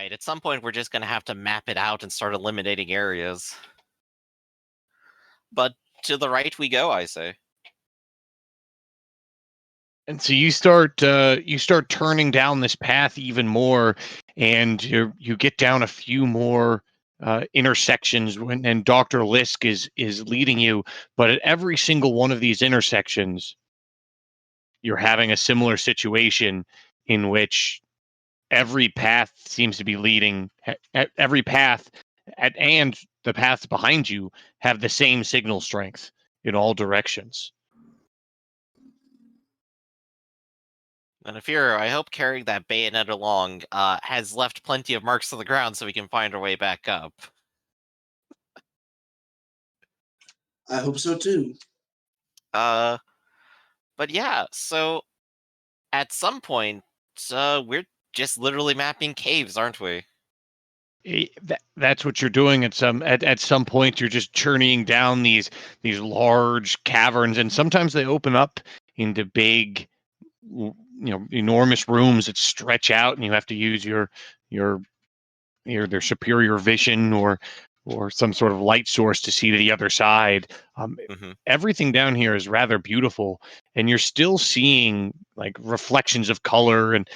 Right. At some point, we're just going to have to map it out and start eliminating areas. But to the right we go, I say. And so you start turning down this path even more, and you get down a few more intersections and Dr. Lisk is leading you, but at every single one of these intersections, you're having a similar situation in which every path seems to be leading every path and the paths behind you have the same signal strength in all directions. And I hope carrying that bayonet along has left plenty of marks on the ground so we can find our way back up. I hope so too. But yeah, so at some point, we're just literally mapping caves, aren't we? That's what you're doing at some point. You're just journeying down these large caverns, and sometimes they open up into big, enormous rooms that stretch out, and you have to use your their superior vision or some sort of light source to see to the other side. Everything down here is rather beautiful, and you're still seeing like reflections of color and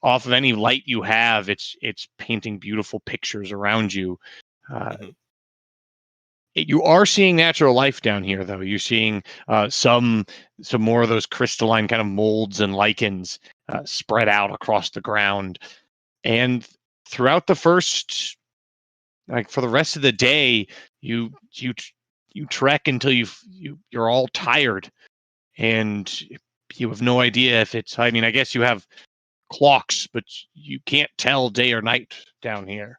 off of any light you have, it's painting beautiful pictures around you. You are seeing natural life down here, though. You're seeing some more of those crystalline kind of molds and lichens spread out across the ground. And throughout the first, like for the rest of the day, you trek until you're all tired, and you have no idea if it's. I mean, I guess you have clocks, but you can't tell day or night down here.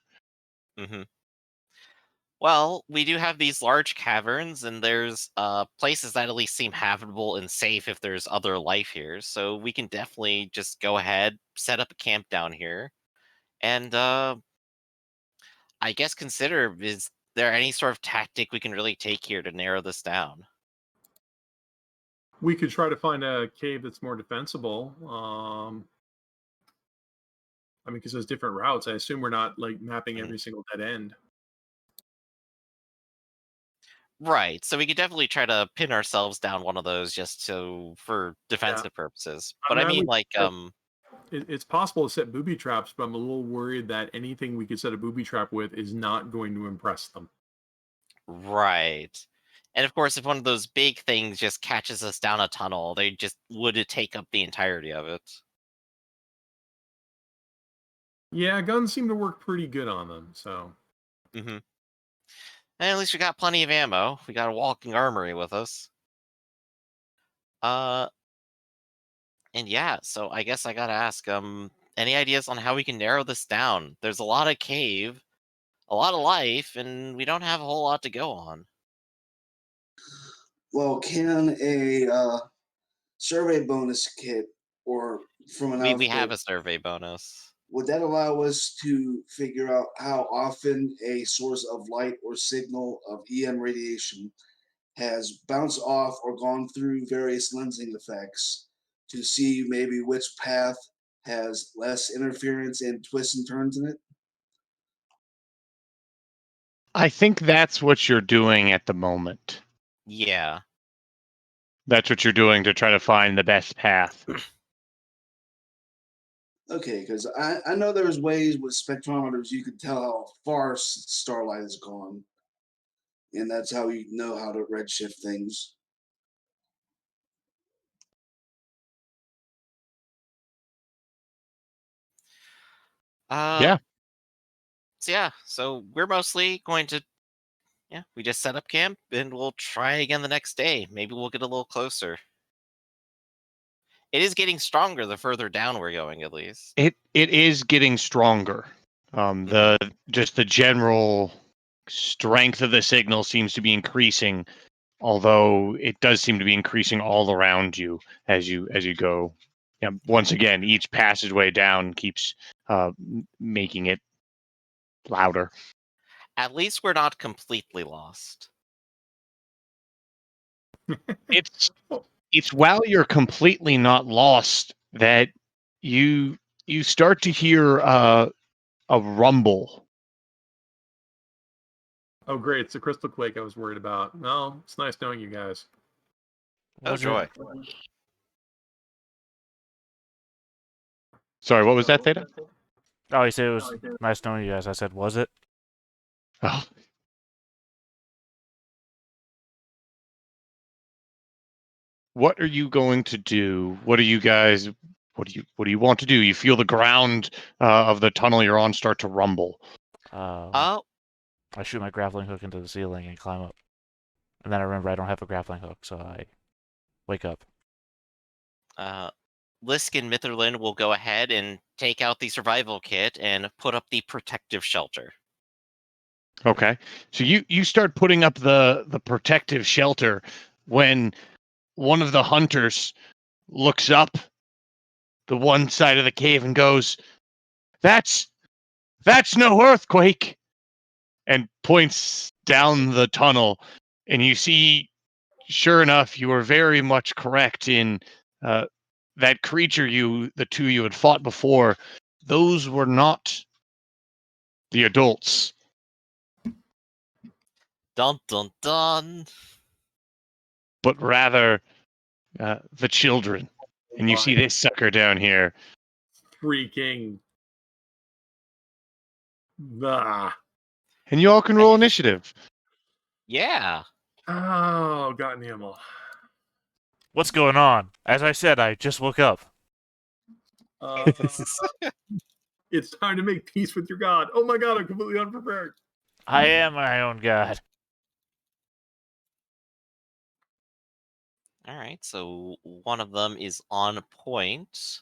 Well, we do have these large caverns, and there's places that at least seem habitable and safe if there's other life here. So we can definitely just go ahead, set up a camp down here, and I guess consider, is there any sort of tactic we can really take here to narrow this down? We could try to find a cave that's more defensible. I mean, because there's different routes. I assume we're not like mapping every single dead end. Right. So we could definitely try to pin ourselves down one of those just for defensive purposes. But I mean, like, it's possible to set booby traps, but I'm a little worried that anything we could set a booby trap with is not going to impress them. Right. And of course, if one of those big things just catches us down a tunnel, they just would take up the entirety of it. Yeah, guns seem to work pretty good on them, so. And at least we got plenty of ammo. We got a walking armory with us. And yeah, so I guess I gotta ask, any ideas on how we can narrow this down? There's a lot of cave, a lot of life, and we don't have a whole lot to go on. Well, can a survey bonus kit or from an outfit, we have a survey bonus. Would that allow us to figure out how often a source of light or signal of EM radiation has bounced off or gone through various lensing effects to see maybe which path has less interference and twists and turns in it? I think that's what you're doing at the moment. Yeah. That's what you're doing to try to find the best path. Okay, because I know there's ways with spectrometers you can tell how far starlight has gone, and that's how you know how to redshift things. Yeah. So yeah, so we're mostly going to, we just set up camp and we'll try again the next day. Maybe we'll get a little closer. It is getting stronger the further down we're going, at least. It is getting stronger. The general strength of the signal seems to be increasing, although it does seem to be increasing all around you as you go. Yeah, once again, each passageway down keeps making it louder. At least we're not completely lost. It's while you're completely not lost that you start to hear a rumble. Oh, great. It's a crystal quake I was worried about. No, it's nice knowing you guys. Oh, Was joy. it? Sorry, what was that, Theta? Oh, you said it was nice knowing you guys. I said, was it? Oh. What are you going to do? What do you guys? What do you want to do? You feel the ground of the tunnel you're on start to rumble. Oh, I shoot my grappling hook into the ceiling and climb up. And then I remember I don't have a grappling hook, so I wake up. Lisk and Mitherlin will go ahead and take out the survival kit and put up the protective shelter. Okay, so you start putting up the protective shelter when one of the hunters looks up the one side of the cave and goes, That's no earthquake," and points down the tunnel, and you see, sure enough, you were very much correct in that creature the two you had fought before. Those were not the adults, Dun dun dun. but rather the children. And you see this sucker down here. Freaking. Ah. And you all can roll initiative. Yeah. Oh, got an animal. What's going on? As I said, I just woke up. It's time to make peace with your god. Oh my god, I'm completely unprepared. I am my own god. All right, so one of them is on point.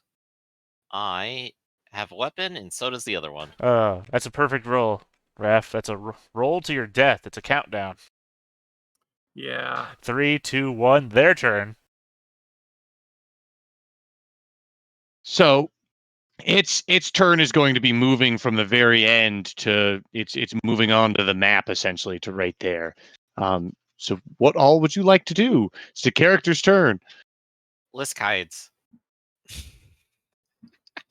I have a weapon, and so does the other one. That's a perfect roll, Raph. That's a roll to your death. It's a countdown. Yeah. 3, 2, 1. Their turn. So its turn is going to be moving from the very end to it's moving on to the map essentially to right there. So what all would you like to do? It's the character's turn. Lisk hides.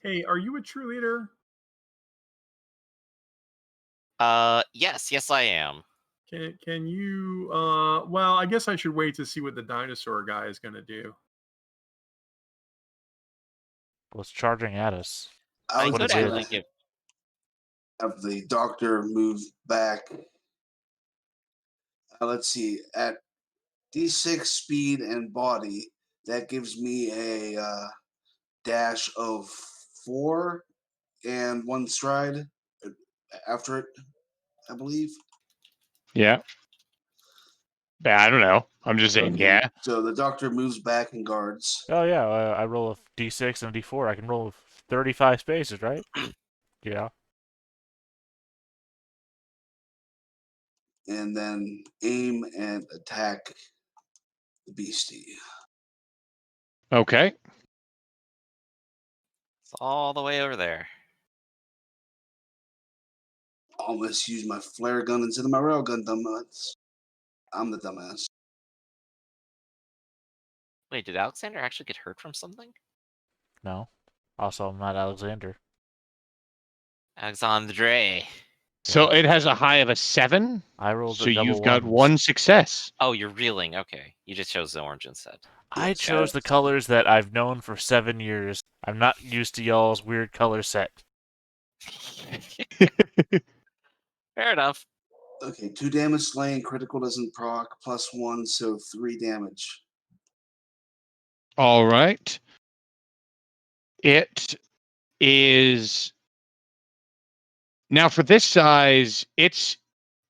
Hey, are you a true leader? Yes, I am. Can you well, I guess I should wait to see what the dinosaur guy is gonna do. Well, it's charging at us. I I was what could it actually did. give. have the doctor move back. Let's see, at D6 speed and body, that gives me a dash of 4 and 1 stride after it, I believe. Yeah. I don't know. I'm just saying, Okay, yeah. so the doctor moves back and guards. Oh, yeah. I roll a d6 and a d4. I can roll 35 spaces, right? Yeah. And then aim and attack the beastie. Okay. It's all the way over there. Almost use my flare gun instead of my railgun, dumbass. I'm the dumbass. Wait, did Alexander actually get hurt from something? No. Also, I'm not Alexander. Alexandre. So Yeah. it has a high of a 7. I rolled So a double you've got ones. 1 success. Oh, you're reeling. Okay, you just chose the orange instead. I Yes. chose the colors that I've known for 7 years. I'm not used to y'all's weird color set. Fair enough. Okay, 2 damage slain, critical doesn't proc, +1, so 3 damage. All right. It is now for this size,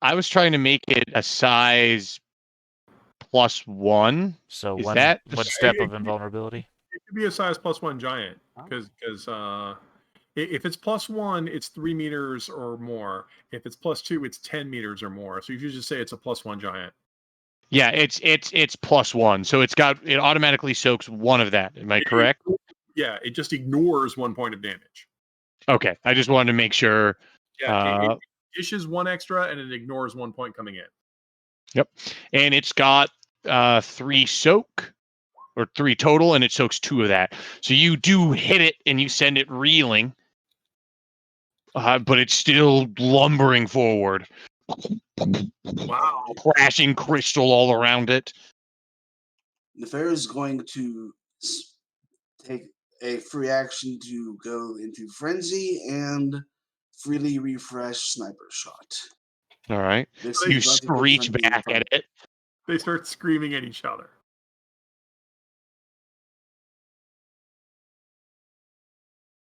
I was trying to make it a size +1. So Is one that step of invulnerability. It could be a size +1 giant Oh. because if it's +1, it's 3 meters or more. If it's +2, it's 10 meters or more. So you should just say it's a +1 giant. Yeah, it's +1. So it automatically soaks 1 of that. Am I correct? Yeah, it just ignores 1 point of damage. Okay. I just wanted to make sure. Yeah, it dishes 1 extra and it ignores 1 point coming in. Yep. And it's got 3 soak or 3 total, and it soaks 2 of that. So you do hit it and you send it reeling. but it's still lumbering forward. Wow. Crashing crystal all around it. Nefair is going to take a free action to go into frenzy and freely refresh sniper shot. All right. This You is about to put screech something in back front at it. They start screaming at each other.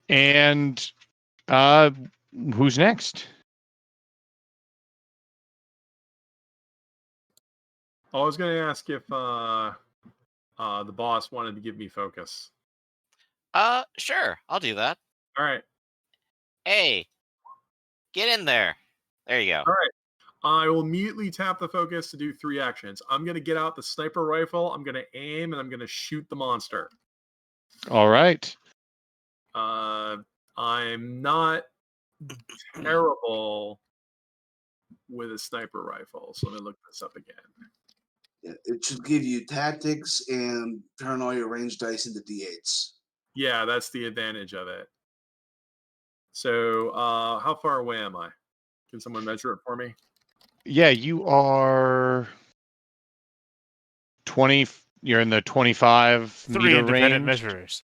And who's next? I was going to ask if the boss wanted to give me focus. Sure, I'll do that. All right. Hey, get in there. There you go. All right. I will immediately tap the focus to do 3 actions. I'm going to get out the sniper rifle. I'm going to aim, and I'm going to shoot the monster. All right. I'm not terrible with a sniper rifle, so let me look this up again. It should give you tactics and turn all your range dice into d8s. Yeah, that's the advantage of it. So, how far away am I? Can someone measure it for me? Yeah, you are 20. You're in the 25 3 meter independent range. measurers.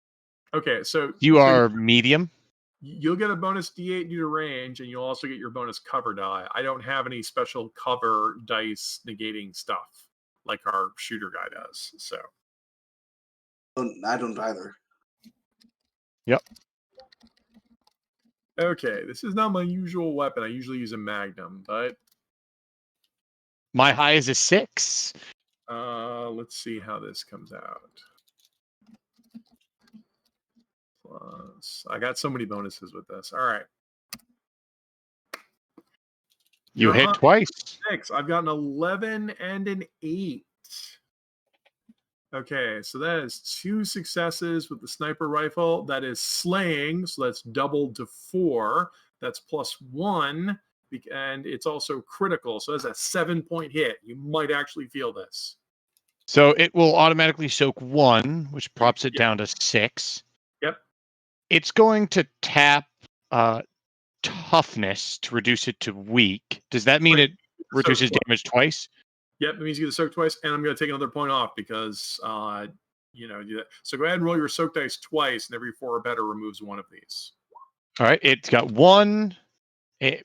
Okay, so You are medium. you'll get a bonus d8 due to range, and you'll also get your bonus cover die. I don't have any special cover dice negating stuff like our shooter guy does. So, I don't either. Yep. okay, this is not my usual weapon. I usually use a magnum, but My high is a 6. let's see how this comes out. Plus, I got so many bonuses with this. All right. You You're hit high. twice. 6. I've got an 11 and an 8. Okay, so that is 2 successes with the sniper rifle. That is slaying, so that's doubled to 4. That's +1, and it's also critical, so that's a 7-point hit. You might actually feel this. So it will automatically soak 1, which props it Yep. down to 6. Yep. It's going to tap toughness to reduce it to weak. Does that mean Right. it reduces damage twice? Yep, it means you get to soak twice, and I'm going to take another point off because, so go ahead and roll your soak dice twice, and every 4 or better removes 1 of these. All right, it's got 1, and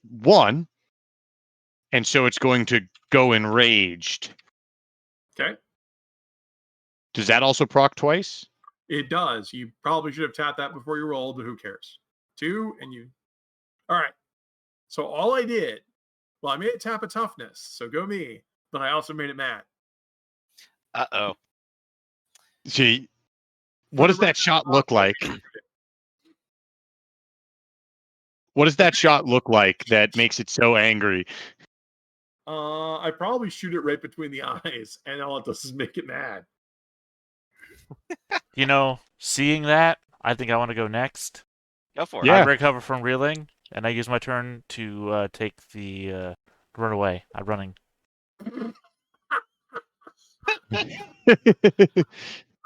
so it's going to go enraged. Okay? Does that also proc twice? It does. You probably should have tapped that before you rolled, but who cares? 2, and you... All right. So all I did, well, I made it tap a toughness, so go me, but I also made it mad. Uh-oh. See, what does that shot look like? What does that shot look like that makes it so angry? I probably shoot it right between the eyes, and all it does is make it mad. Seeing that, I think I want to go next. Go for it. Yeah. I break cover from reeling, and I use my turn to take the run away. I'm running. I'm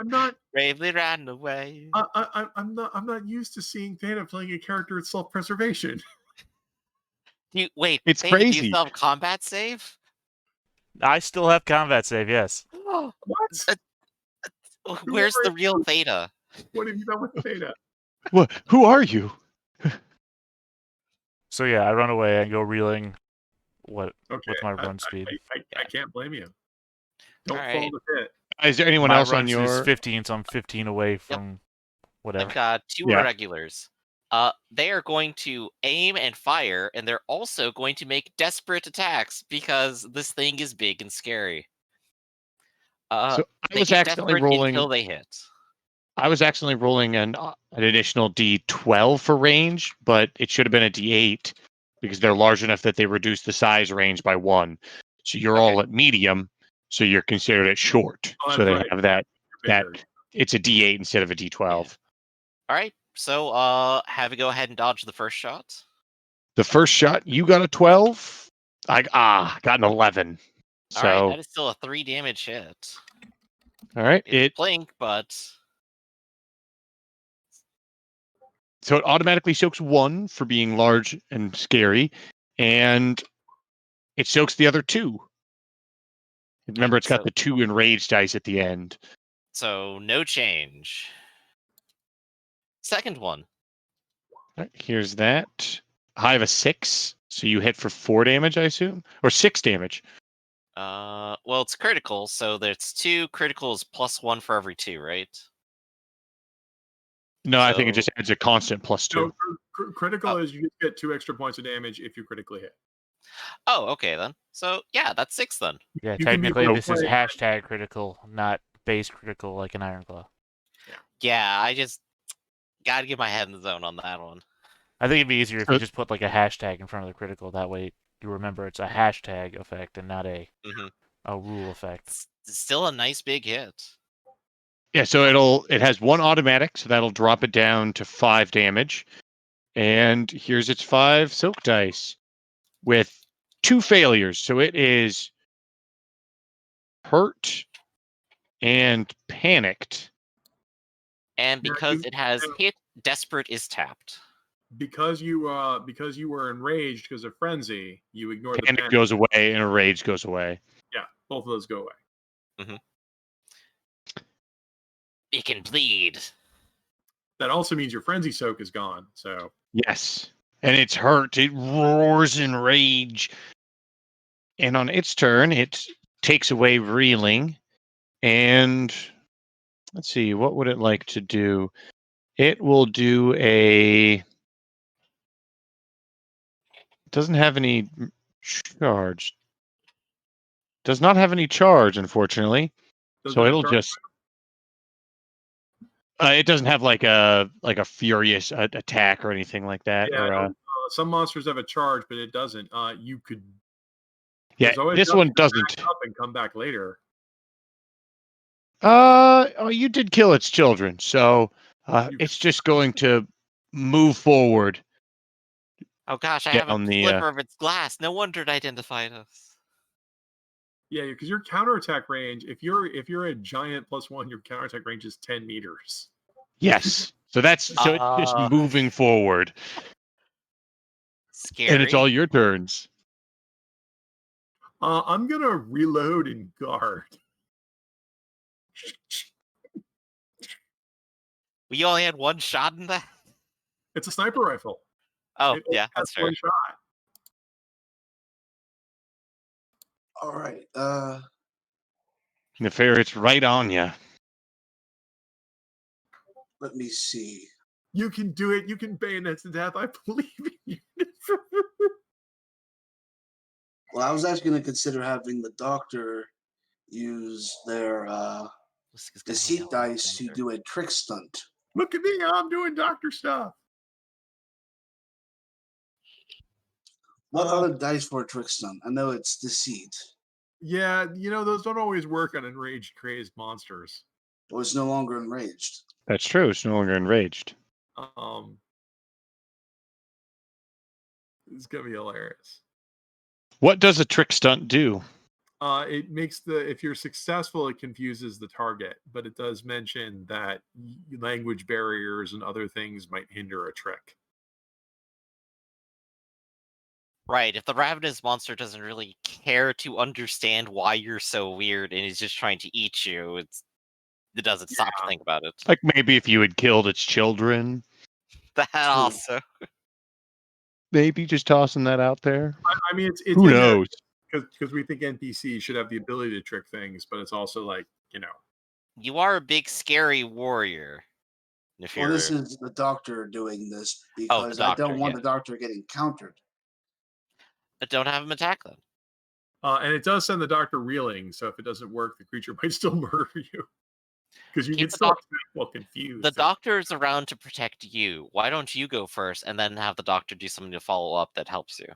not. Bravely ran away. I'm not. I'm not used to seeing Thana playing a character at self-preservation. Wait, It's Theta, do you crazy. still have combat save? I still have combat save, yes. What? Where's the real Theta? What have you done with Thana? What? Who are you? So yeah, I run away and go reeling. Okay. What's my run speed? I can't blame you. Don't All fall right. in the pit. Is there anyone My else run on speed is your? 15, so I'm 15 away from whatever. I've got 2 Yeah. irregulars. They are going to aim and fire, and they're also going to make desperate attacks because this thing is big and scary. So I They was get accidentally desperate rolling. until they hit. I was accidentally rolling an additional D12 for range, but it should have been a D8 because they're large enough that they reduce the size range by 1. So you're Okay. all at medium, so you're considered at short. Oh, So that's they right. have that. You're bigger. It's a D8 instead of a D12. Yeah. All right, so have you go ahead and dodge the first shot. The first shot, you got a 12. I got an 11. So All right, that is still a 3 damage hit. all right, It's blink, but So it automatically soaks 1 for being large and scary, and it soaks the other 2. Remember, it's got So- the 2 enraged dice at the end. So no change. Second one. All right, here's that. I have a 6, so you hit for 4 damage, I assume? Or 6 damage. Well, it's critical, so there's 2 criticals plus 1 for every 2, right? No, I think it So- just adds a constant plus 2. No, critical is you get 2 extra points of damage if you critically hit. Oh, okay then. So yeah, that's 6 then. Yeah, You can be technically this is play- hashtag critical, not base critical like an Iron Claw. Yeah, I just gotta get my head in the zone on that one. I think it'd be easier if So- you just put like a hashtag in front of the critical. That way you remember it's a hashtag effect and not a rule effect. It's still a nice big hit. Yeah, so it has 1 automatic, so that'll drop it down to 5 damage. And here's its 5 soak dice with 2 failures. So it is hurt and panicked. And Now, because you- it has now- hit, desperate is tapped. because you were enraged because of frenzy, you ignore the Panic panic. goes away and a rage goes away. Yeah, both of those go away. It can bleed. That also means your frenzy soak is gone. So Yes. And it's hurt. It roars in rage. And on its turn, it takes away reeling. And let's see, what would it like to do? It will do a. It doesn't have any charge. Does not have any charge, unfortunately. does So that it'll charge? just. It doesn't have like a furious attack or anything like that. Yeah, Or some monsters have a charge, but it doesn't. You could. yeah, there's always this the one option to doesn't. back up and come back later. Oh, you did kill its children, so You- it's just going to move forward Oh gosh, I have a down the. sliver of its glass. No wonder it identified us. Yeah, because your counterattack range, if you're a giant +1, your counterattack range is 10 meters. Yes, so it's just moving forward, Scary. and it's all your turns. I'm gonna reload and guard. We only had 1 shot in that. It's a sniper rifle. Oh It only yeah, has that's fair. 1 shot. All right. The ferret's right on you. Let me see. You can do it. You can bayonet to death. I believe in you. Well, I was actually going to consider having the doctor use their This is gonna deceit hate dice to Alexander. do a trick stunt. Look at me. I'm doing doctor stuff. What Uh, other dice for a trick stunt? I know it's deceit. Yeah, those don't always work on enraged, crazed monsters. Or it's no longer enraged. That's true. It's no longer enraged. It's gonna be hilarious. What does a trick stunt do? It makes if you're successful, it confuses the target, but it does mention that language barriers and other things might hinder a trick. Right, if the ravenous monster doesn't really care to understand why you're so weird and is just trying to eat you, it doesn't stop to think about it. Like maybe if you had killed its children. That also. Maybe just tossing that out there. I mean, it's Who knows? because we think NPCs should have the ability to trick things, but it's also like You are a big scary warrior. If Well, you're this is the doctor doing this because I doctor, don't want yeah. the doctor getting countered. don't have him attack them. and it does send the doctor reeling. So if it doesn't work, the creature might still murder you because you Keep get the still doc- well confused. The doctor is around to protect you. Why don't you go first and then have the doctor do something to follow up that helps you?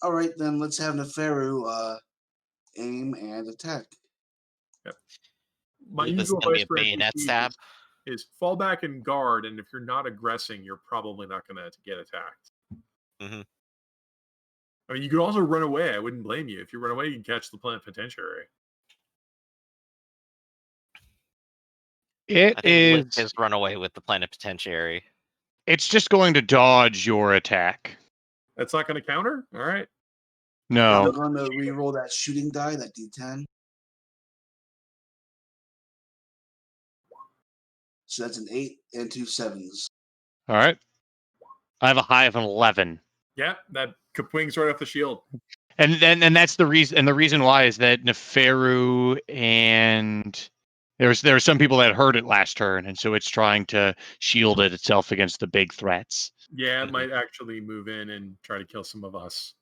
All right, then let's have Neferu aim and attack. My This is usual gonna be advice a for bayonet NPCs stab. is fall back and guard, and if you're not aggressing, you're probably not going to get attacked. Mhm. I mean, you could also run away. I wouldn't blame you. If you run away, you can catch the plenipotentiary. It I think Liz is. has run away with the plenipotentiary. It's just going to dodge your attack. That's not going to counter? All right. No. I'm going to re-roll that shooting die, that D10. So that's an 8 and 2 7s. All right. I have a high of an 11. Yeah, that kapwings right off the shield. And that's the reason. And the reason why is that Neferu and there were some people that heard it last turn, and so it's trying to shield it itself against the big threats. Yeah, it Mhm. might actually move in and try to kill some of us.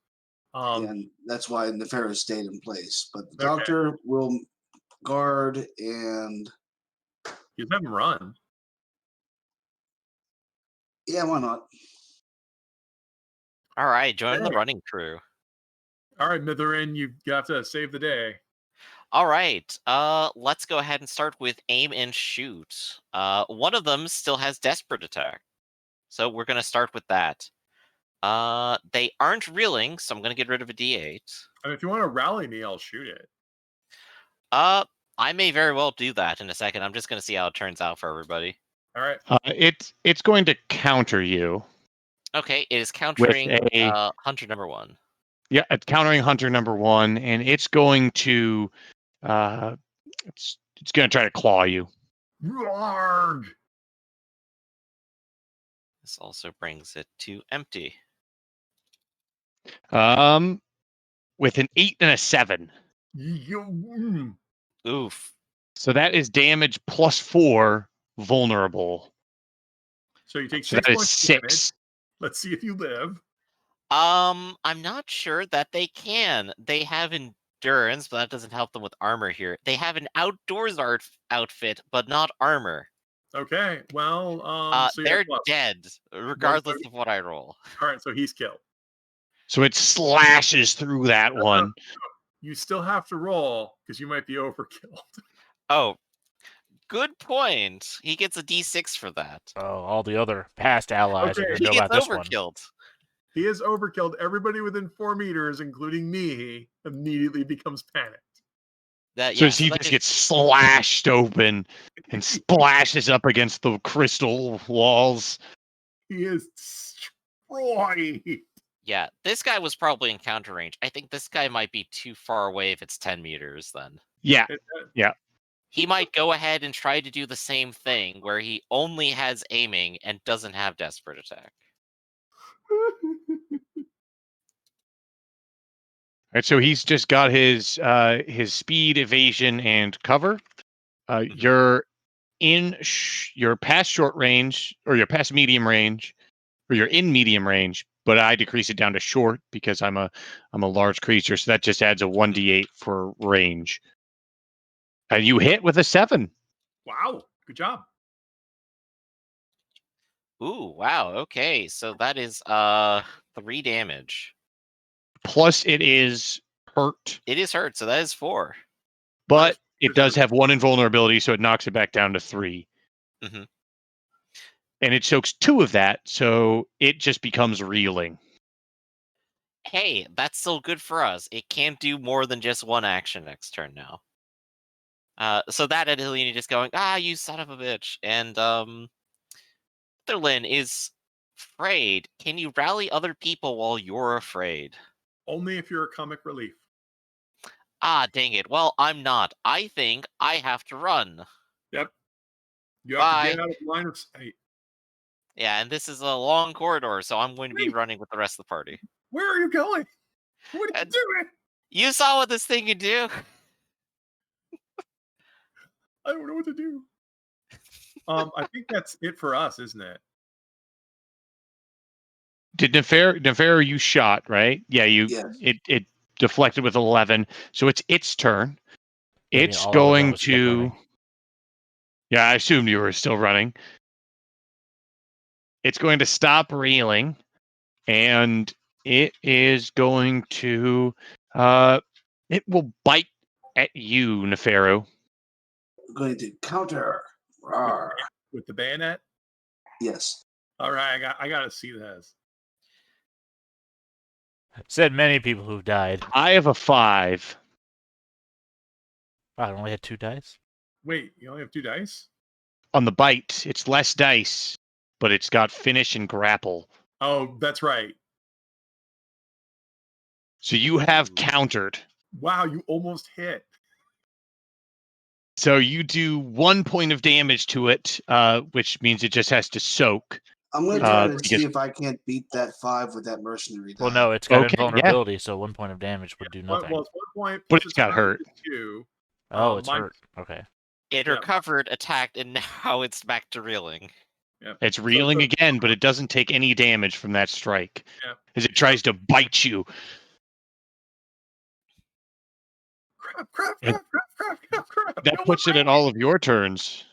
And that's why Neferu stayed in place. But the Okay. doctor will guard and You have him run. yeah, why not? All right, join the Hey. running crew. All right, Mitherin, you have to save the day. All right, let's go ahead and start with aim and shoot. One of them still has desperate attack, so we're gonna start with that. They aren't reeling, so I'm gonna get rid of a D8. And if you want to rally me, I'll shoot it. I may very well do that in a second. I'm just gonna see how it turns out for everybody. All right. It's going to counter you. Okay, it is With countering a Hunter number 1. yeah, it's countering Hunter number 1, and it's going to it's going to try to claw you. Yarg! This also brings it to empty. With an 8 and a 7. Oof. So that is damage +4 vulnerable. So you take So 6 that is points of damage. 6. Let's see if you live. I'm not sure that they can. They have endurance, but that doesn't help them with armor here. They have an outdoors outfit, but not armor. Okay. Well, so They're plus. dead, regardless of what I roll. All right, so he's killed. So it slashes through that one. You still have to roll because you might be overkilled. Oh, good point. He gets a D6 for that. Oh, all the other past allies are Okay. going He to know gets about this one. overkilled. He is overkilled. Everybody within 4 meters, including me, immediately becomes panicked. That So yeah. he So that just is, gets slashed open and splashes up against the crystal walls. He is destroyed. yeah. This guy was probably in counter range. I think this guy might be too far away if it's 10 meters. Then Yeah. he might go ahead and try to do the same thing, where he only has aiming and doesn't have desperate attack. Right, so he's just got his speed, evasion, and cover. You're in you're past short range, or you're past medium range, or you're in medium range. But I decrease it down to short because I'm a large creature, so that just adds a 1d8 for range. And you hit with a 7. Wow. Good job. Ooh, wow. Okay, so that is 3 damage. Plus, it is hurt, It is hurt, so that is 4. but it does have 1 invulnerability, so it knocks it back down to 3. Mhm. And it soaks 2 of that, so it just becomes reeling. Hey, that's still good for us. It can't do more than just 1 action next turn now. So that Adeline just going, you son of a bitch. And Therlin is afraid. Can you rally other people while you're afraid? Only if you're a comic relief. Dang it. Well, I'm not. I think I have to run. Yep. You have Bye. to get out of line of sight. Yeah, and this is a long corridor, so I'm going to be running with the rest of the party. Where are you going? What are you doing? You saw what this thing could do. I don't know what to do. I think that's it for us, isn't it? Did Nefer you shot, right? Yeah, Yes. it deflected with 11, so it's its turn. I mean, It's all I would've done going was kept to. running. Yeah, I assumed you were still running. It's going to stop reeling, and it is going to. It will bite at you, Neferu. Going to counter. Rawr. With the bayonet? Yes. All right, I got to see this. Said many people who've died. I have a 5. Wow, I only had 2 dice. Wait, you only have 2 dice? On the bite. It's less dice. but it's got finish and grapple. Oh, that's right. So you have Ooh. countered. Wow, you almost hit. So you do 1 point of damage to it, which means it just has to soak. I'm gonna try to because- see if I can't beat that 5 with that mercenary die. Well, no, it's got Okay, yeah. invulnerability, so 1 point of damage would do nothing. Well, it's 1 point. But Plus it's got hurt. is 2. Oh, it's mine- hurt. Okay. It Yeah. recovered, attacked, and now it's back to reeling. Yeah. It's reeling again, but it doesn't take any damage from that strike. Yeah. As it tries to bite you. Crap. That puts it at all of your turns.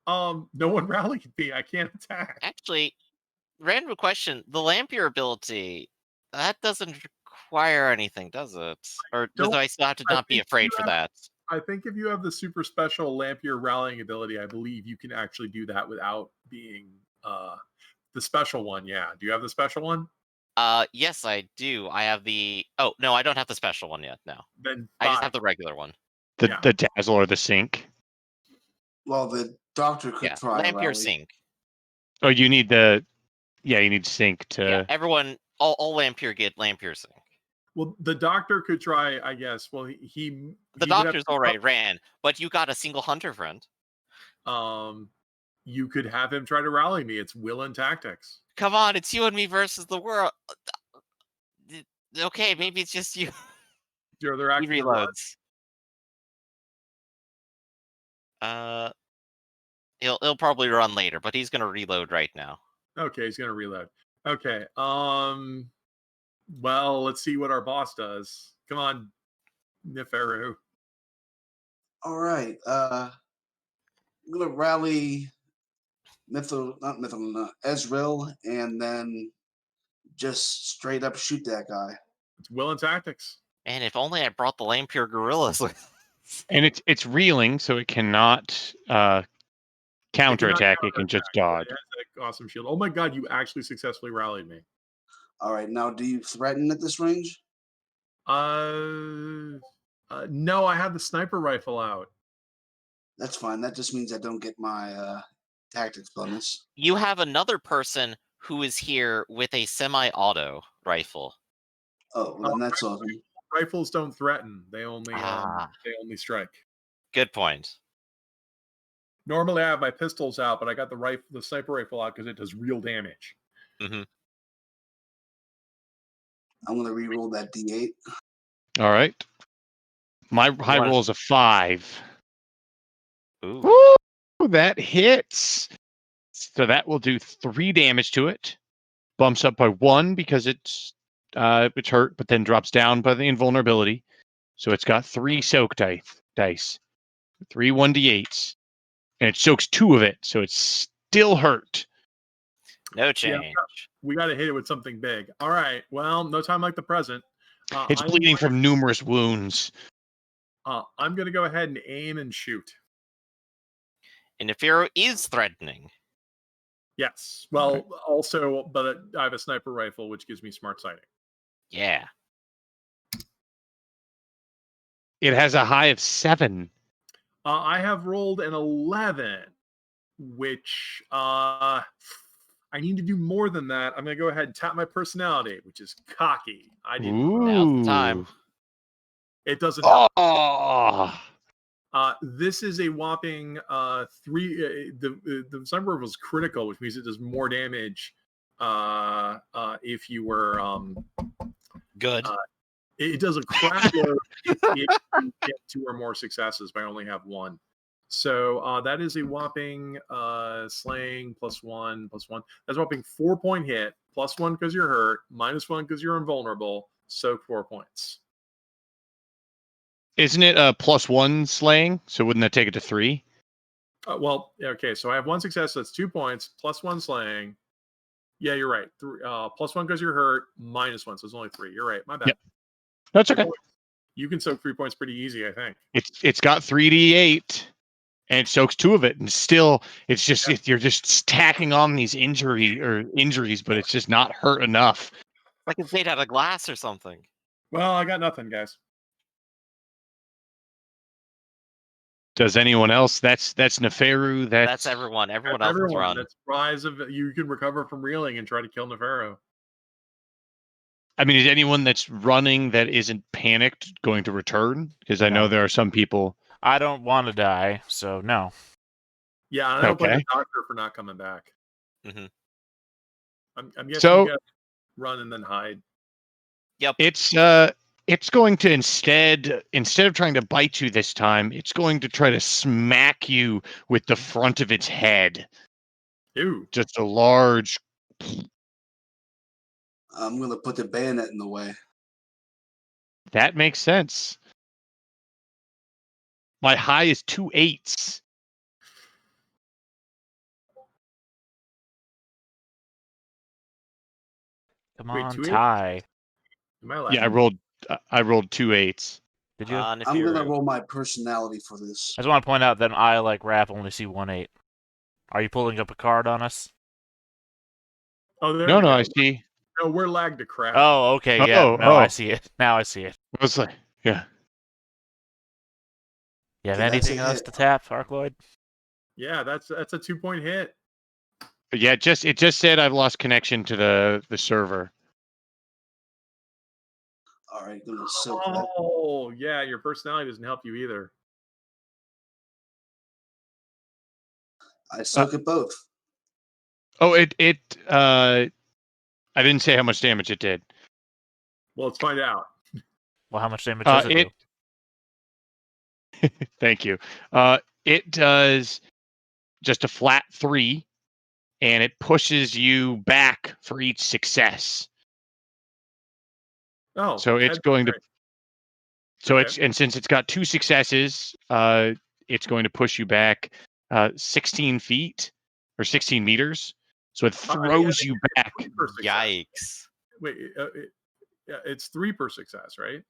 No one rallied me. I can't attack. Actually, random question: the Lampier ability that doesn't require anything, does it? Or do I still have to I not be think afraid you for have- that? I think if you have the super special Lampier rallying ability, I believe you can actually do that without being the special one. Yeah. Do you have the special one? Yes, I do. I have the. Oh no, I don't have the special one yet. No, Then I just 5. have the regular one. The Yeah. the dazzle or the sink. Well, the doctor could Yeah, try to Lampier rally. sync. Oh, you need you need sync to. Yeah, everyone, all Lampier get Lampier sync. Well, the doctor could try, I guess. Well, The he would have doctor's to- already ran, but you got a single hunter friend. You could have him try to rally me. It's will and tactics. Come on, it's you and me versus the world. Okay, maybe it's just you. You're their He acting reloads. He'll probably run later, but he's gonna reload right now. Okay, he's gonna reload. Okay. Well, let's see what our boss does. Come on, Neferu. All right. I'm gonna rally Ezreal, and then just straight up shoot that guy. It's will and tactics. And if only I brought the Lampier gorillas with. And it's reeling, so it cannot counterattack. It can just dodge. It has that awesome shield. Oh my god, you actually successfully rallied me. All right. Now, do you threaten at this range? No, I have the sniper rifle out. That's fine. That just means I don't get my tactics bonus. You have another person who is here with a semi-auto rifle. Oh, well, then that's awesome. Rifles don't threaten. They only Ah. strike. Good point. Normally I have my pistols out, but I got the sniper rifle out because it does real damage. Mm-hmm. I'm gonna re-roll that D8. All right. My high roll is a 5. Ooh. Woo! That hits. So that will do 3 damage to it. Bumps up by 1 because it's hurt, but then drops down by the invulnerability. So it's got 3 soak dice. 3 1d8s. And it soaks 2 of it, so it's still hurt. No change. We got to hit it with something big. All right. Well, no time like the present. It's bleeding from numerous wounds. I'm going to go ahead and aim and shoot. And Neferu is threatening. Yes. Well, also, but I have a sniper rifle, which gives me smart sighting. Yeah. It has a high of 7. I have rolled an 11, which I need to do more than that. I'm going to go ahead and tap my personality, which is cocky. I didn't. Now's the time. It doesn't help. Oh. This is a whopping 3. The sniper rifle is critical, which means it does more damage if you were Good. it does a crap load if you get 2 or more successes, but I only have 1. So that is a whopping slaying +1. That's a whopping 4-point hit, +1 because you're hurt, -1 because you're invulnerable. So 4 points. Isn't it a +1 slaying? So wouldn't that take it to 3? Well, okay. So I have 1 success. So that's 2 points, +1 slaying. Yeah, you're right. +1 because you're hurt, -1. So it's only 3. You're right. My bad. Yep. That's okay. You can soak 3 points pretty easy, I think. It's got 3d8 and it soaks 2 of it, and still it's just you're just stacking on these injuries, but it's just not hurt enough. Like it's made out of glass or something. Well, I got nothing, guys. Does anyone else? That's Neferu. That's everyone. Everyone else is run. That's rise of you can recover from reeling and try to kill Neferu. I mean, is anyone that's running that isn't panicked going to return? Because I know No. there are some people. I don't want to die, so no. Yeah, and I don't blame Okay. the doctor for not coming back. Mhm. I'm guessing So- you guys run and then hide. Yep. It's going to instead of trying to bite you this time, it's going to try to smack you with the front of its head. Ew. Just a large. I'm gonna put the bayonet in the way. That makes sense. My high is 2 8s. Come Wait, on, 2 8? Ty. Am I laughing? Yeah, I rolled 2 8s. Did you? I'm gonna roll my personality for this. I just want to point out that I, like Raph, only see 1/8. Are you pulling up a card on us? Oh, there No, we no, go. I see. No, we're lagged to crap. Oh, okay, yeah. Oh, No, I oh. see it. Now I see it. I was like, yeah. You have Okay, that's a anything else hit. to tap, Arcloid? Yeah, that's a 2-point hit. But yeah, it just said I've lost connection to the server. All right, gonna soak that. Oh, yeah, your personality doesn't help you either. I soak it both. Oh, I didn't say how much damage it did. Well, let's find out. Well, how much damage does it do? Thank you. It does just a flat 3, and it pushes you back for each success. Oh, So it's that's going great. to. So Okay. and since it's got 2 successes, it's going to push you back 16 feet or 16 meters. So it throws you back. 3 per success. Yikes. Wait, yeah, it's 3 per success, right?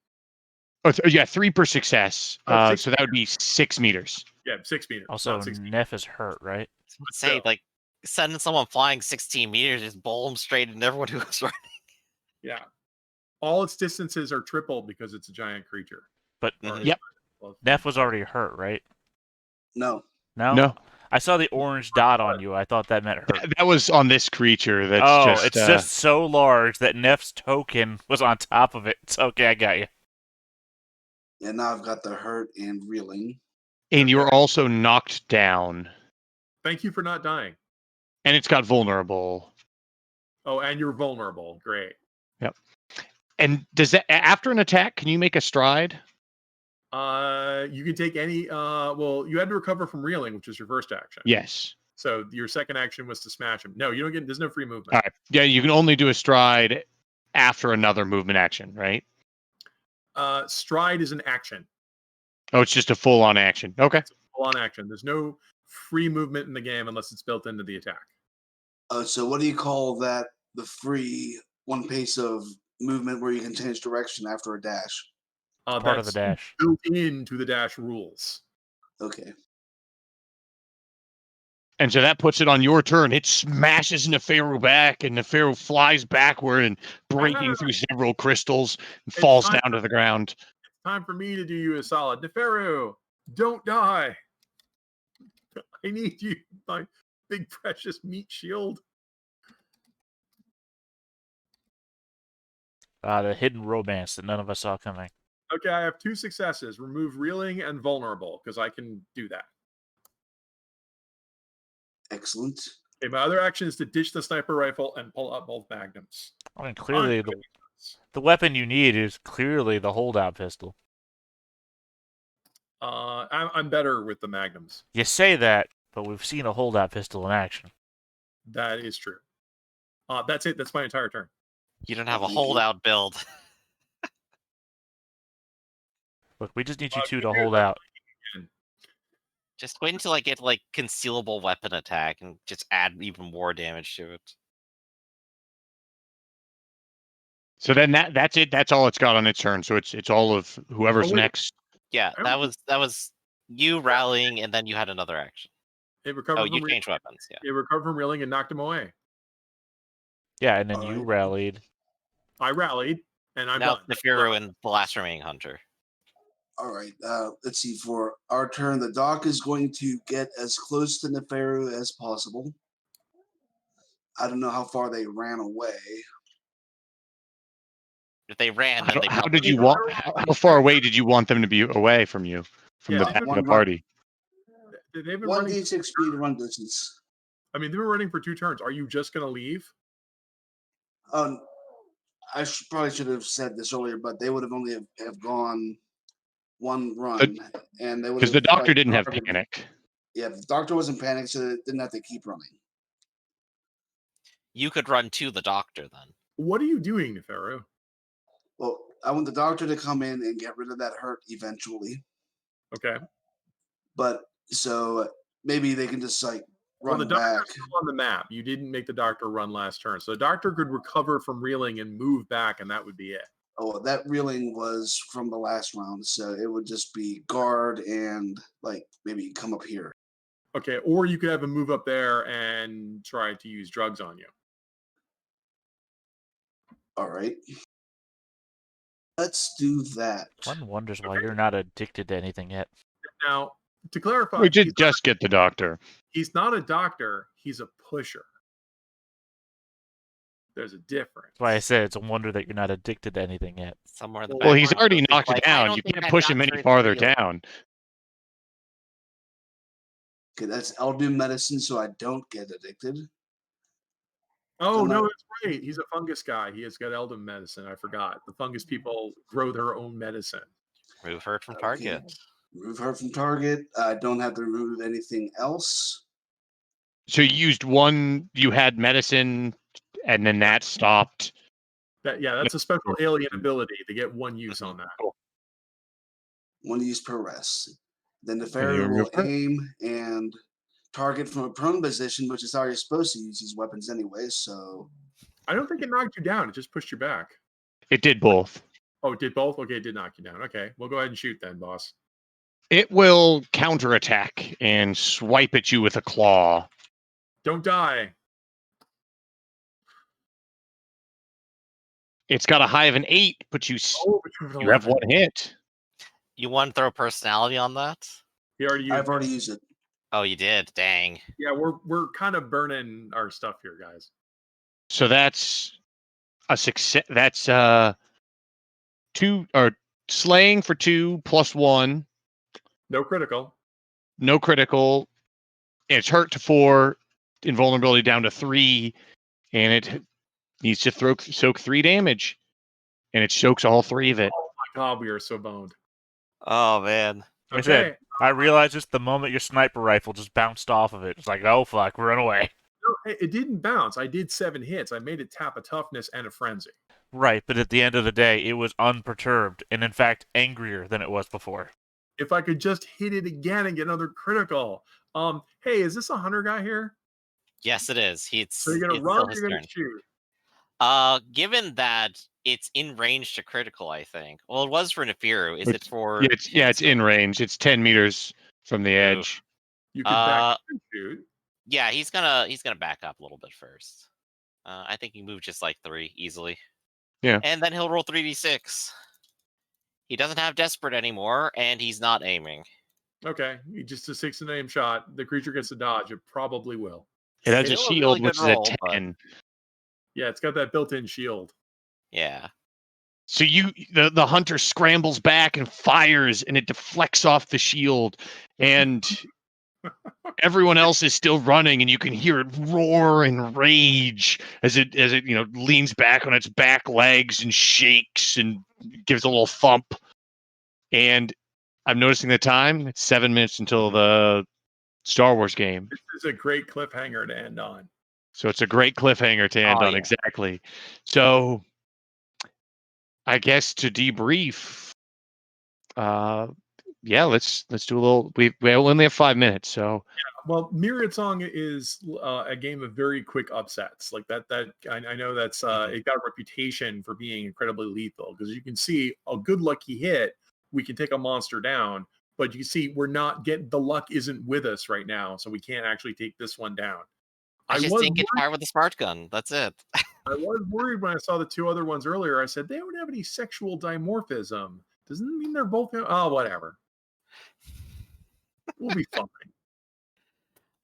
Oh, yeah, 3 per success. Oh, 6 So that would be 6 meters. Yeah, 6 meters. Also, not 6 meters. Neff is hurt, right? Say, So- like, sending someone flying 16 meters, just bowl them straight into everyone who was running. Yeah. All its distances are tripled because it's a giant creature. But Yep. Neff was already hurt, right? No. No. I saw the orange dot on you. I thought that meant hurt. That was on this creature. That's Oh, just. it's just so large that Neff's token was on top of it. It's okay, I got you. And now I've got the hurt and reeling. And you're also knocked down. Thank you for not dying. And it's got vulnerable. Oh, and you're vulnerable. Great. Yep. And does that after an attack, can you make a stride? You can take any. Well, you had to recover from reeling, which is your first action. Yes. So your second action was to smash him. No, you don't get. There's no free movement. All right. Yeah, you can only do a stride after another movement action, right? Stride is an action. Oh, it's just a full-on action. Okay. It's a full-on action. There's no free movement in the game unless it's built into the attack. So what do you call that? The free 1 pace of movement where you can change direction after a dash. Part of the dash. Built into the dash rules. Okay. And so that puts it on your turn. It smashes Neferu back, and Neferu flies backward and breaking through several crystals and falls down to the ground. It's time for me to do you a solid. Neferu, don't die. I need you, my big precious meat shield. The hidden romance that none of us saw coming. Okay, I have 2 successes. Remove reeling and vulnerable, because I can do that. Excellent. Okay, my other action is to ditch the sniper rifle and pull out both magnums. I mean, clearly the weapon you need is clearly the holdout pistol. I'm better with the magnums. You say that, but we've seen a holdout pistol in action. That is true. That's it. That's my entire turn. You don't have a holdout build. Look, we just need you two to hold out. Just wait until I get, like, concealable weapon attack and just add even more damage to it. So then that's it. That's all it's got on its turn. So it's all of whoever's next. Yeah, that was you rallying, and then you had another action. It recovered. Oh, you changed weapons. Yeah. It recovered from reeling and knocked him away. Yeah, and then you rallied. I rallied, and I'm now done. Neferu and the last remaining hunter. All right. Let's see. For our turn, the doc is going to get as close to Neferu as possible. I don't know how far they ran away. If they ran, then they How probably did you run. want? How far away did you want them to be away from you, from the Yeah, back of one the run, party? they've been one running. d6 speed run distance. I mean, they've been running for 2 turns. Are you just going to leave? I probably should have said this earlier, but they would have only have gone one run, and they would Because have the doctor like didn't have guarded. panic. Yeah, the doctor wasn't panicked, so they didn't have to keep running. You could run to the doctor then. What are you doing, Neferu? Well, I want the doctor to come in and get rid of that hurt eventually. Okay. But so maybe they can just like Well, the run doctor's back. still on the map. You didn't make the doctor run last turn. So the doctor could recover from reeling and move back, and that would be it. Oh, that reeling was from the last round, so it would just be guard and like maybe come up here. Okay. Or you could have him move up there and try to use drugs on you. All right. Let's do that. One wonders why you're not addicted to anything yet. Now, to clarify, We did just get the doctor. he's not a doctor. He's a pusher. There's a difference. That's why I said it's a wonder that you're not addicted to anything yet. Somewhere in the Well, he's background, already Sophie's knocked like, it "I down. don't You think can't that push him doctor any is farther real." down. Okay, that's Eldu medicine, so I don't get addicted. Oh, Don't no, know. that's right. He's a fungus guy. He has got Eldon medicine. I forgot. The fungus people grow their own medicine. Remove hurt from Okay. target. Remove her from target. I don't have to remove anything else. So you used one. You had medicine, and then that stopped. That's a special alien ability. They get one use on that. Cool. One use per rest. Then the And you fairy will remove her? aim and target from a prone position, which is how you're supposed to use these weapons anyway. So I don't think it knocked you down. It just pushed you back. It did both. Oh, it did both? Okay, it did knock you down. Okay, we'll go ahead and shoot then, boss. It will counterattack and swipe at you with a claw. Don't die. It's got a high of an 8, but you Oh, but you have 1 hit. You want to throw personality on that? He already used I've already used it. Oh, you did. Dang. Yeah, we're kind of burning our stuff here, guys. So that's a success. That's 2 or slaying for 2 plus 1. No critical. No critical. And it's hurt to 4, invulnerability down to 3, and it needs to soak 3 damage. And it soaks all 3 of it. Oh my god, we are so boned. Oh, man. Like I said, I realized just the moment your sniper rifle just bounced off of it. It's like, oh fuck, run away. No, it didn't bounce. I did 7 hits. I made it tap a toughness and a frenzy. Right, but at the end of the day, it was unperturbed, and in fact, angrier than it was before. If I could just hit it again and get another critical. Hey, is this a hunter guy here? Yes, it is. So you're gonna it's run still or his you're gonna turn. shoot? Given that it's in range to critical, I think. Well, it was for Nefiru. Is it for? It's in range. It's 10 meters from the edge. You can back and shoot. Yeah, he's gonna back up a little bit first. I think he moved just like 3 easily. Yeah. And then he'll roll 3d6. He doesn't have desperate anymore, and he's not aiming. Okay, just a 6 and aim shot. The creature gets a dodge. It probably will. It has a Still a shield, really which good is roll, a but- 10. Yeah, it's got that built-in shield. Yeah. So the hunter scrambles back and fires, and it deflects off the shield, and everyone else is still running, and you can hear it roar and rage as it leans back on its back legs and shakes and gives a little thump. And I'm noticing the time. It's 7 minutes until the Star Wars game. This is a great cliffhanger to end on. So it's a great cliffhanger to end on. Yeah. Exactly. So I guess to debrief, let's do a little. We only have 5 minutes, so Well, Myriad Song is a game of very quick upsets. Like that I know that's it got a reputation for being incredibly lethal because you can see a good lucky hit, we can take a monster down, but you see we're not getting the luck isn't with us right now, so we can't actually take this one down. I just didn't get fired with a smart gun. That's it. I was worried when I saw the 2 other ones earlier. I said they don't have any sexual dimorphism. Doesn't mean they're both. Oh, whatever. We'll be fine.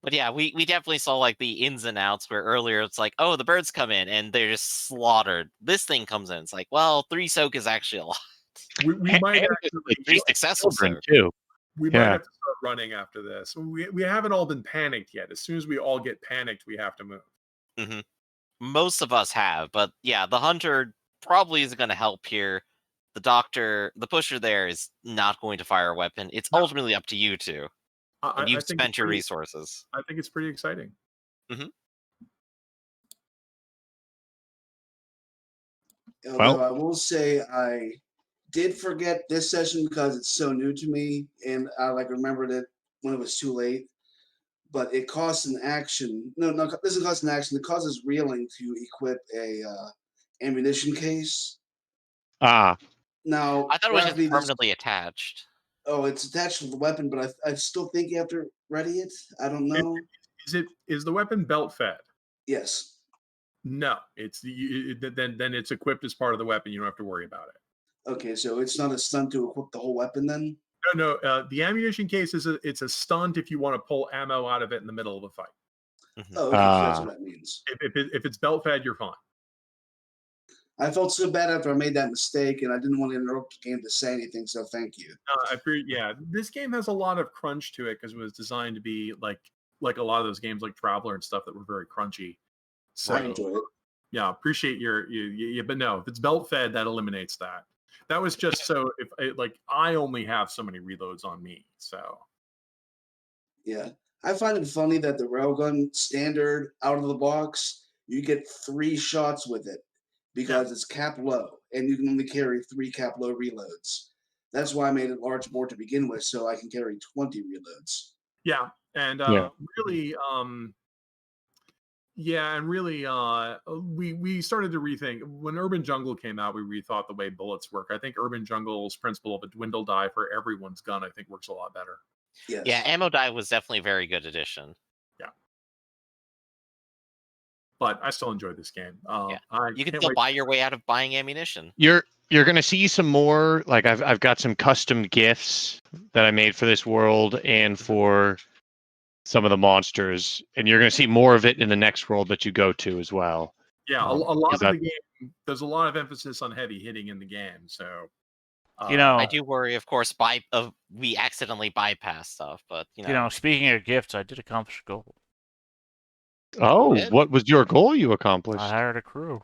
But yeah, we definitely saw like the ins and outs where earlier it's like, oh, the birds come in and they're just slaughtered. This thing comes in, it's like, well, 3 soak is actually a lot. We might And actually. 3 successful children soak. too. We Yeah. might have to start running after this. We haven't all been panicked yet. As soon as we all get panicked, we have to move. hmm Most of us have, but yeah, the hunter probably isn't going to help here. The doctor, the pusher there is not going to fire a weapon. It's No. ultimately up to you two, and I you've think spent your resources. I think it's pretty exciting. Although Well- I will say I did forget this session because it's so new to me, and I remembered it when it was too late. But it costs an action. No, it doesn't cost an action. It causes reeling to equip a ammunition case. Ah, Now, I thought it was just gravity does. permanently attached. Oh, it's attached to the weapon, but I still think you have to ready it. I don't know. Is the weapon belt fed? Yes. No, then it's equipped as part of the weapon. You don't have to worry about it. Okay, so it's not a stunt to equip the whole weapon then. No. The ammunition case it's a stunt if you want to pull ammo out of it in the middle of a fight. Oh, okay, so that's what that means. If it's belt fed, you're fine. I felt so bad after I made that mistake, and I didn't want to interrupt the game to say anything. So thank you. Yeah, this game has a lot of crunch to it because it was designed to be like a lot of those games like Traveler and stuff that were very crunchy. So I enjoy it. yeah, appreciate you, but no, if it's belt fed, that eliminates that. That was just so if I only have so many reloads on me, so Yeah, I find it funny that the railgun standard out of the box, you get 3 shots with it because it's cap low, and you can only carry 3 cap low reloads. That's why I made it large bore to begin with, so I can carry 20 reloads. yeah, and Yeah. really, yeah, and really, we started to rethink when Urban Jungle came out. We rethought the way bullets work. I think Urban Jungle's principle of a dwindle die for everyone's gun, I think, works a lot better. Yes. Yeah, ammo die was definitely a very good addition. But I still enjoy this game. Yeah. You can can't still wait. buy your way out of buying ammunition. you're gonna see some more. Like I've got some custom gifts that I made for this world and for some of the monsters, and you're gonna see more of it in the next world that you go to as well. Yeah, a lot of that- the game. There's a lot of emphasis on heavy hitting in the game. So I do worry, of course, we accidentally bypass stuff, but Speaking of gifts, I did accomplish a goal. Oh, Did? what was your goal you accomplished? I hired a crew.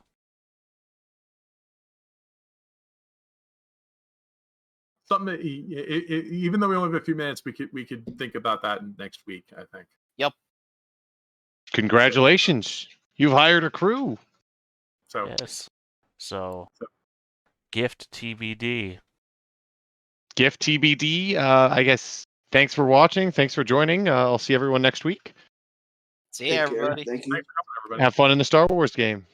something that even though we only have a few minutes, we could think about that next week. I think. Yep. Congratulations, you've hired a crew. So Yes. So, gift TBD. Gift TBD. I guess. Thanks for watching. Thanks for joining. I'll see everyone next week. See you, Take care. everybody. Thank you. thanks for coming, everybody. Have fun in the Star Wars game.